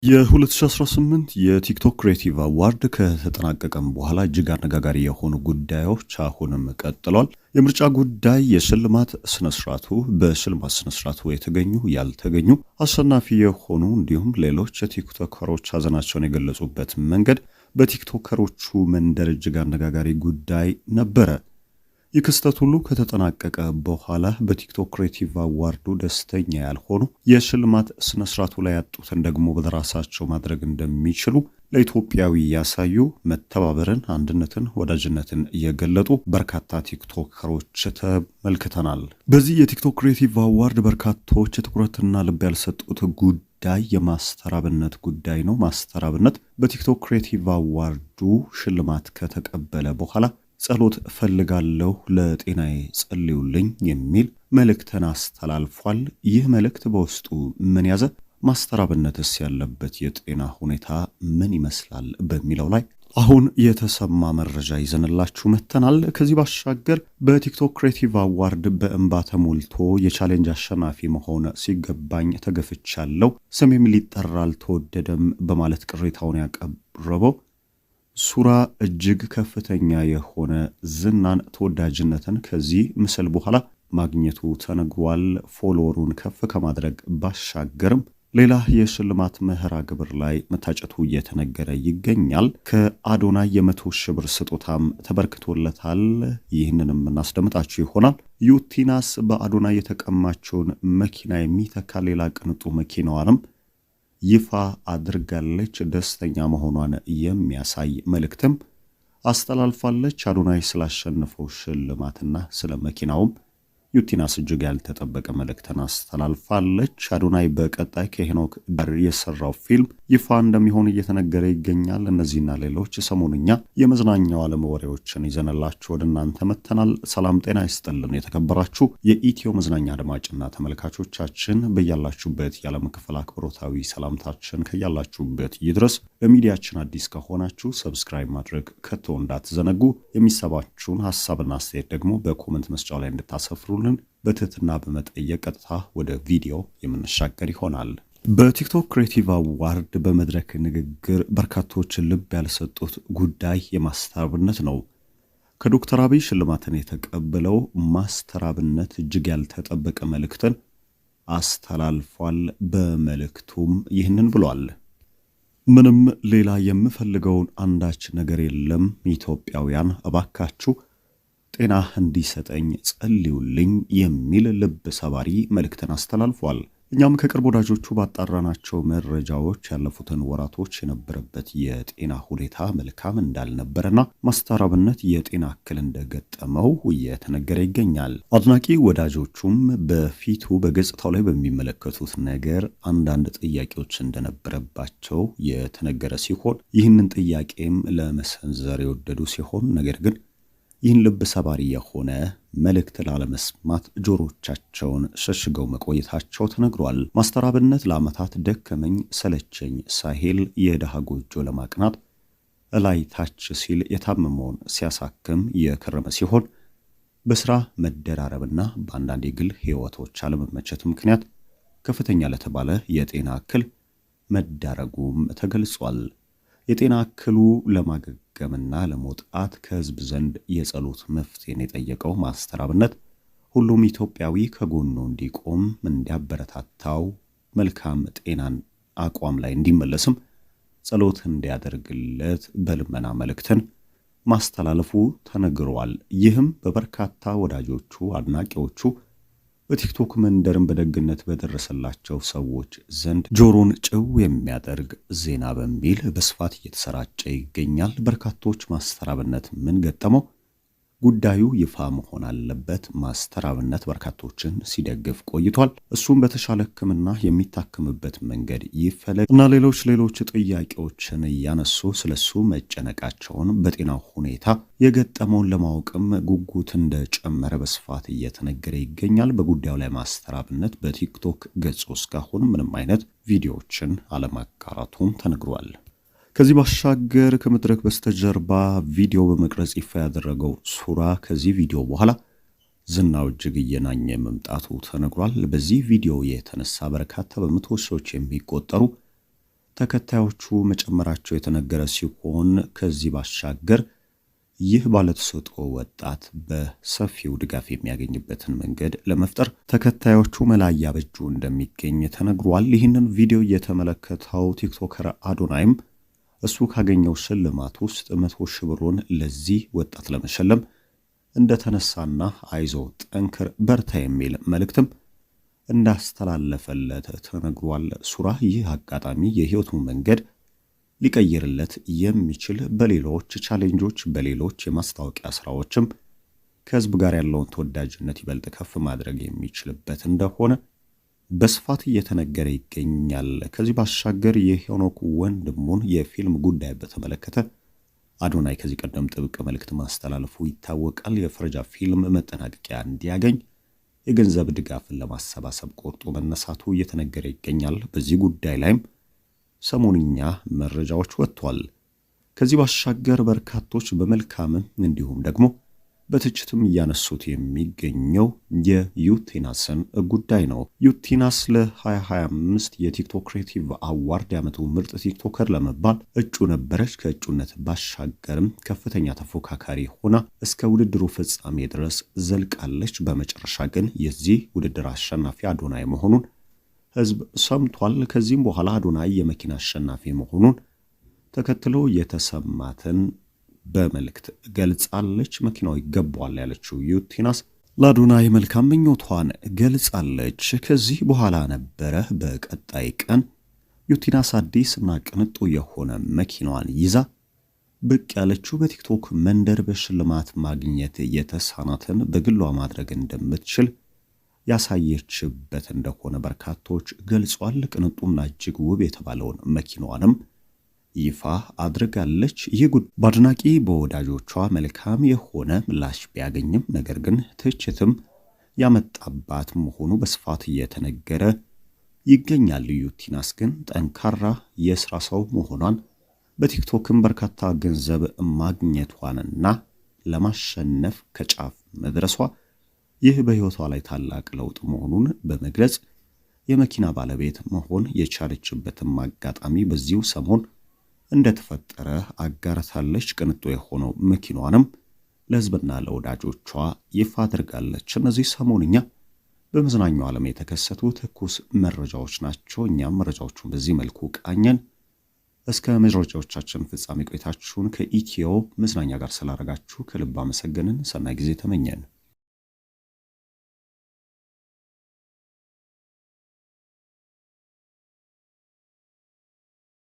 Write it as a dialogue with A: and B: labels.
A: የ2018 የቲክቶክ ክሬቲቭ አዋርድ ከተጠናቀቀም በኋላ እጅግ አነጋጋሪ የሆኑ ጉዳዮች አሁንም ቀጥሏል። የምርጫ ጉዳይ፣ የሽልማት ስነስርዓቱ፣ በሽልማት ስነስርዓቱ የተገኙ ያልተገኙ፣ አሸናፊ የሆኑ እንዲሁም ሌሎች ቲክቶከሮች ሀዘናቸውን የገለጹበት መንገድ በቲክቶከሮቹ መንደር እጅግ አነጋጋሪ ጉዳይ ነበረ። ይህ ክስተት ሁሉ ከተጠናቀቀ በኋላ በቲክቶክ ክሬቲቭ አዋርዱ ደስተኛ ያልሆኑ የሽልማት ስነስርዓቱ ላይ ያጡትን ደግሞ በራሳቸው ማድረግ እንደሚችሉ ለኢትዮጵያዊ ያሳዩ መተባበርን፣ አንድነትን፣ ወዳጅነትን እየገለጡ በርካታ ቲክቶከሮች ተመልክተናል። በዚህ የቲክቶክ ክሬቲቭ አዋርድ በርካቶች ትኩረትና ልብ ያልሰጡት ጉዳይ የማስተራብነት ጉዳይ ነው። ማስተራብነት በቲክቶክ ክሬቲቭ አዋርዱ ሽልማት ከተቀበለ በኋላ ጸሎት ፈልጋለሁ፣ ለጤናዬ ጸልዩልኝ የሚል መልእክትን አስተላልፏል። ይህ መልእክት በውስጡ ምን ያዘ? ማስተራብነትስ ያለበት የጤና ሁኔታ ምን ይመስላል በሚለው ላይ አሁን የተሰማ መረጃ ይዘንላችሁ መጥተናል። ከዚህ ባሻገር በቲክቶክ ክሬቲቭ አዋርድ በእንባ ተሞልቶ የቻሌንጅ አሸናፊ መሆን ሲገባኝ ተገፍቻለሁ፣ ስሜም ሊጠራ አልተወደደም በማለት ቅሬታውን ያቀረበው ሱራ እጅግ ከፍተኛ የሆነ ዝናን፣ ተወዳጅነትን ከዚህ ምስል በኋላ ማግኘቱ ተነግሯል። ፎሎወሩን ከፍ ከማድረግ ባሻገርም ሌላ የሽልማት መርሃ ግብር ላይ መታጨቱ እየተነገረ ይገኛል። ከአዶናይ የ100,000 ብር ስጦታም ተበርክቶለታል። ይህንንም እናስደምጣችሁ ይሆናል። ዩቲናስ በአዶናይ የተቀማቸውን መኪና የሚተካ ሌላ ቅንጡ መኪናዋንም ይፋ አድርጋለች። ደስተኛ መሆኗን የሚያሳይ መልእክትም አስተላልፋለች። አዶናይ ስላሸነፈው ሽልማትና ስለ መኪናውም ዩቲናስ እጅግ ያልተጠበቀ መልእክትን አስተላልፋለች። አዶናይ በቀጣይ ከሄኖክ ጋር የሰራው ፊልም ይፋ እንደሚሆን እየተነገረ ይገኛል። እነዚህና ሌሎች ሰሞንኛ የመዝናኛው ዓለም ወሬዎችን ይዘንላችሁ ወደ እናንተ መጥተናል። ሰላም ጤና ይስጥልን። የተከበራችሁ የኢትዮ መዝናኛ አድማጭና ተመልካቾቻችን በያላችሁበት የዓለም ክፍል አክብሮታዊ ሰላምታችን ከያላችሁበት ይድረስ። ለሚዲያችን አዲስ ከሆናችሁ ሰብስክራይብ ማድረግ ከቶ እንዳትዘነጉ። የሚሰባችሁን ሐሳብና አስተያየት ደግሞ በኮመንት መስጫው ላይ እንድታሰፍሩልን በትህትና በመጠየቅ ቀጥታ ወደ ቪዲዮ የምንሻገር ይሆናል። በቲክቶክ ክሬቲቭ አዋርድ በመድረክ ንግግር በርካቶች ልብ ያልሰጡት ጉዳይ የማስተራብነት ነው። ከዶክተር አብይ ሽልማትን የተቀበለው ማስተራብነት እጅግ ያልተጠበቀ መልእክትን አስተላልፏል። በመልእክቱም ይህንን ብሏል። ምንም ሌላ የምፈልገውን አንዳች ነገር የለም። ኢትዮጵያውያን እባካችሁ ጤና እንዲሰጠኝ ጸልዩልኝ የሚል ልብ ሰባሪ መልእክትን አስተላልፏል። እኛም ከቅርብ ወዳጆቹ ባጣራናቸው መረጃዎች ያለፉትን ወራቶች የነበረበት የጤና ሁኔታ መልካም እንዳልነበረና ማስተራብነት የጤና እክል እንደገጠመው እየተነገረ ይገኛል። አድናቂ ወዳጆቹም በፊቱ በገጽታው ላይ በሚመለከቱት ነገር አንዳንድ ጥያቄዎች እንደነበረባቸው የተነገረ ሲሆን ይህንን ጥያቄም ለመሰንዘር የወደዱ ሲሆን ነገር ግን ይህን ልብ ሰባሪ የሆነ መልእክት ላለመስማት ጆሮቻቸውን ሸሽገው መቆየታቸው ተነግሯል። ማስተራብነት ለዓመታት ደከመኝ ሰለቸኝ ሳይል የድሃ ጎጆ ለማቅናት እላይ ታች ሲል የታመመውን ሲያሳክም የከረመ ሲሆን በስራ መደራረብና በአንዳንድ የግል ሕይወቶች አለመመቸት ምክንያት ከፍተኛ ለተባለ የጤና እክል መዳረጉም ተገልጿል። የጤና እክሉ ለማገገምና ለመውጣት ከህዝብ ዘንድ የጸሎት መፍትሄን የጠየቀው ማስተራብነት ሁሉም ኢትዮጵያዊ ከጎኑ እንዲቆም እንዲያበረታታው፣ መልካም ጤናን አቋም ላይ እንዲመለስም ጸሎት እንዲያደርግለት በልመና መልእክትን ማስተላለፉ ተነግሯል። ይህም በበርካታ ወዳጆቹ፣ አድናቂዎቹ በቲክቶክ መንደርም በደግነት በደረሰላቸው ሰዎች ዘንድ ጆሮን ጭው የሚያደርግ ዜና በሚል በስፋት እየተሰራጨ ይገኛል። በርካቶች ማስተራብነት ምን ገጠመው? ጉዳዩ ይፋ መሆን አለበት። ማስተራብነት በርካቶችን ሲደግፍ ቆይቷል። እሱም በተሻለ ሕክምና የሚታክምበት መንገድ ይፈለግ እና ሌሎች ጥያቄዎችን እያነሱ ስለሱ መጨነቃቸውን፣ በጤናው ሁኔታ የገጠመውን ለማወቅም ጉጉት እንደጨመረ በስፋት እየተነገረ ይገኛል። በጉዳዩ ላይ ማስተራብነት በቲክቶክ ገጹ እስካሁን ምንም አይነት ቪዲዮዎችን አለማጋራቱም ተነግሯል። ከዚህ ባሻገር ከመድረክ በስተጀርባ ቪዲዮ በመቅረጽ ይፋ ያደረገው ሱራ ከዚህ ቪዲዮ በኋላ ዝናው እጅግ እየናኘ መምጣቱ ተነግሯል። በዚህ ቪዲዮ የተነሳ በርካታ በመቶ ሺዎች የሚቆጠሩ ተከታዮቹ መጨመራቸው የተነገረ ሲሆን ከዚህ ባሻገር ይህ ባለተሰጥኦ ወጣት በሰፊው ድጋፍ የሚያገኝበትን መንገድ ለመፍጠር ተከታዮቹ መላ እያበጁ እንደሚገኝ ተነግሯል። ይህንን ቪዲዮ የተመለከተው ቲክቶከር አዶናይም እሱ ካገኘው ሽልማት ውስጥ 100 ሺህ ብሩን ለዚህ ወጣት ለመሸለም እንደተነሳና አይዞ ጠንክር በርታ የሚል መልእክትም እንዳስተላለፈለት ተነግሯል። ሱራ ይህ አጋጣሚ የህይወቱን መንገድ ሊቀይርለት የሚችል በሌሎች ቻሌንጆች በሌሎች የማስታወቂያ ስራዎችም ከህዝብ ጋር ያለውን ተወዳጅነት ይበልጥ ከፍ ማድረግ የሚችልበት እንደሆነ በስፋት እየተነገረ ይገኛል። ከዚህ ባሻገር የሄኖክ ወንድሙን የፊልም ጉዳይ በተመለከተ አዶናይ ከዚህ ቀደም ጥብቅ መልእክት ማስተላለፉ ይታወቃል። የፈረጃ ፊልም መጠናቀቂያ እንዲያገኝ የገንዘብ ድጋፍን ለማሰባሰብ ቆርጦ መነሳቱ እየተነገረ ይገኛል። በዚህ ጉዳይ ላይም ሰሞንኛ መረጃዎች ወጥቷል። ከዚህ ባሻገር በርካቶች በመልካምም እንዲሁም ደግሞ በትችትም እያነሱት የሚገኘው የዩቲናስን ጉዳይ ነው። ዩቲናስ ለ2025 የቲክቶክ ክሬቲቭ አዋርድ የዓመቱ ምርጥ ቲክቶከር ለመባል እጩ ነበረች። ከእጩነት ባሻገርም ከፍተኛ ተፎካካሪ ሆና እስከ ውድድሩ ፍጻሜ ድረስ ዘልቃለች። በመጨረሻ ግን የዚህ ውድድር አሸናፊ አዶናይ መሆኑን ህዝብ ሰምቷል። ከዚህም በኋላ አዶናይ የመኪና አሸናፊ መሆኑን ተከትሎ የተሰማትን በመልእክት ገልጻለች። መኪናው ይገባዋል ያለችው ዩቲናስ ለአዶናይ መልካም ምኞቷን ገልጻለች። ከዚህ በኋላ ነበረ በቀጣይ ቀን ዩቲናስ አዲስና ቅንጡ የሆነ መኪናዋን ይዛ ብቅ ያለችው። በቲክቶክ መንደር በሽልማት ማግኘት የተሳናትን በግሏ ማድረግ እንደምትችል ያሳየችበት እንደሆነ በርካቶች ገልጿል። ቅንጡና እጅግ ውብ የተባለውን መኪናዋንም ይፋ አድርጋለች። ይህ በአድናቂ በወዳጆቿ መልካም የሆነ ምላሽ ቢያገኝም ነገር ግን ትችትም ያመጣባት መሆኑ በስፋት እየተነገረ ይገኛል። ዩቲናስ ግን ጠንካራ የስራ ሰው መሆኗን በቲክቶክም በርካታ ገንዘብ ማግኘቷንና ለማሸነፍ ከጫፍ መድረሷ ይህ በህይወቷ ላይ ታላቅ ለውጥ መሆኑን በመግለጽ የመኪና ባለቤት መሆን የቻለችበትም አጋጣሚ በዚሁ ሰሞን እንደተፈጠረ አጋርታለች። ቅንጡ የሆነው መኪናዋንም ለህዝብና ለወዳጆቿ ይፋ አድርጋለች። እነዚህ ሰሞንኛ በመዝናኛው ዓለም የተከሰቱ ትኩስ መረጃዎች ናቸው። እኛም መረጃዎቹን በዚህ መልኩ ቃኘን። እስከ መረጃዎቻችን ፍጻሜ ቆይታችሁን ከኢትዮ መዝናኛ ጋር ስላደረጋችሁ ከልብ አመሰገንን። ሰናይ ጊዜ ተመኘን።